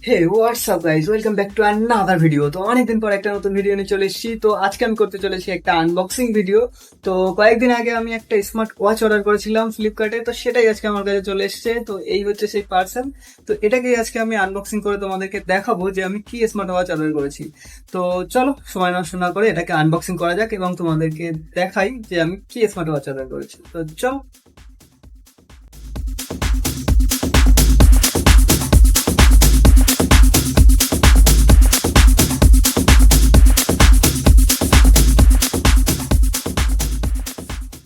Hey what's up guys, welcome back to another video. তো অনেকদিন পর একটা নতুন ভিডিও নিয়ে চলে এসেছি। তো আজকে আমি করতে চলেছি একটা আনবক্সিং ভিডিও। তো কয়েকদিন আগে আমি একটা স্মার্ট ওয়াচ অর্ডার করেছিলাম ফ্লিপকার্টে, তো সেটাই আজকে আমার কাছে চলে এসেছে। তো এই হচ্ছে সেই পার্সেল। তো এটাকেই আজকে আমি আনবক্সিং করে তোমাদেরকে দেখাবো যে আমি কি স্মার্ট ওয়াচ অর্ডার করেছি। তো চলো সময় নষ্ট না করে এটাকে আনবক্সিং করা যাক এবং তোমাদেরকে দেখাই যে আমি কি স্মার্ট ওয়াচ অর্ডার করেছি। তো চলো।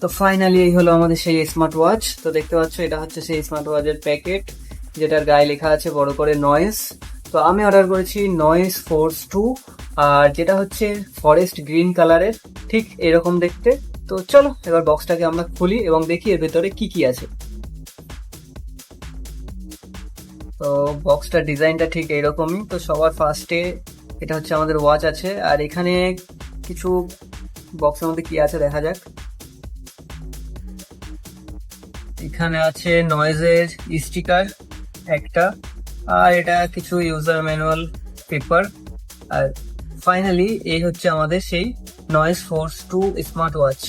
তো ফাইনালি এই হলো আমাদের সেই স্মার্ট ওয়াচ। তো দেখতে পাচ্ছ এটা হচ্ছে সেই স্মার্ট ওয়াচের প্যাকেট, যেটার গায়ে লেখা আছে বড় করে নয়েস। তো আমি অর্ডার করেছি নয়েস ফোর্স 2, আর যেটা হচ্ছে ফরেস্ট গ্রিন কালারের, ঠিক এরকম দেখতে। তো চলো এবার বক্সটাকে আমরা খুলি এবং দেখি এর ভেতরে কি কি আছে। তো বক্সটার ডিজাইনটা ঠিক এইরকমই। তো সবার ফার্স্টে এটা হচ্ছে আমাদের ওয়াচ আছে, আর এখানে কিছু বক্সের মধ্যে কি আছে দেখা যাক। এখানে আছে নয়েজের স্টিকার একটা, আর এটা কিছু ইউজার ম্যানুয়াল পেপার। আর ফাইনালি এই হচ্ছে আমাদের সেই নয়েজ ফোর্স 2 স্মার্ট ওয়াচ।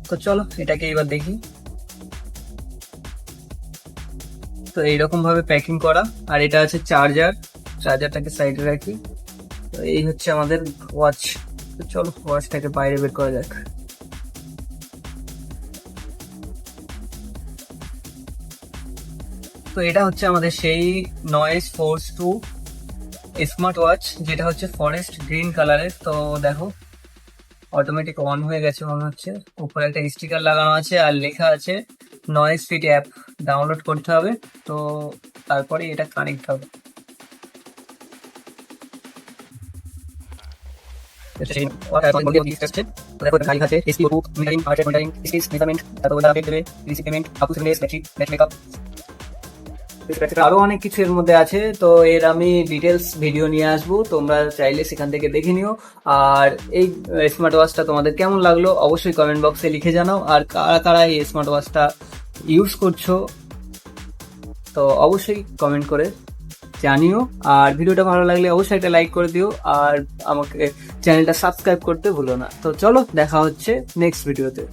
তো চলো এটাকে এবার দেখি। তো এইরকম ভাবে প্যাকিং করা, আর এটা আছে চার্জারটাকে সাইডে রাখি। তো এই হচ্ছে আমাদের ওয়াচ। তো চলো ওয়াচটাকে বাইরে বের করা যাক। তো এটা হচ্ছে আমাদের সেই নয়েজ ফোর্স 2 স্মার্ট ওয়াচ, যেটা হচ্ছে ফরেস্ট গ্রিন কালারের। তো দেখো অটোমেটিক অন হয়ে গেছে মনে হচ্ছে। উপরে একটা স্টিকার লাগানো আছে আর লেখা আছে নয়েজ ফিট অ্যাপ ডাউনলোড করতে হবে। তো তারপরে এটা কানেক্ট হবে। আরো অনেক কিছু এর মধ্যে আছে, তো এর আমি ডিটেলস ভিডিও নিয়ে আসবো, তোমরা চাইলে সেখান থেকে দেখে নিও। আর এই স্মার্ট ওয়াচটা তোমাদের কেমন লাগলো অবশ্যই কমেন্ট বক্সে লিখে জানাও, আর কারা কারা এই স্মার্ট ওয়াচটা ইউজ করছো তো অবশ্যই কমেন্ট করে জানিও। আর ভিডিওটা ভালো লাগলে অবশ্যই একটা লাইক করে দিও, আর আমাকে চ্যানেলটা সাবস্ক্রাইব করতে ভুলো না। তো চলো দেখা হচ্ছে নেক্সট ভিডিওতে।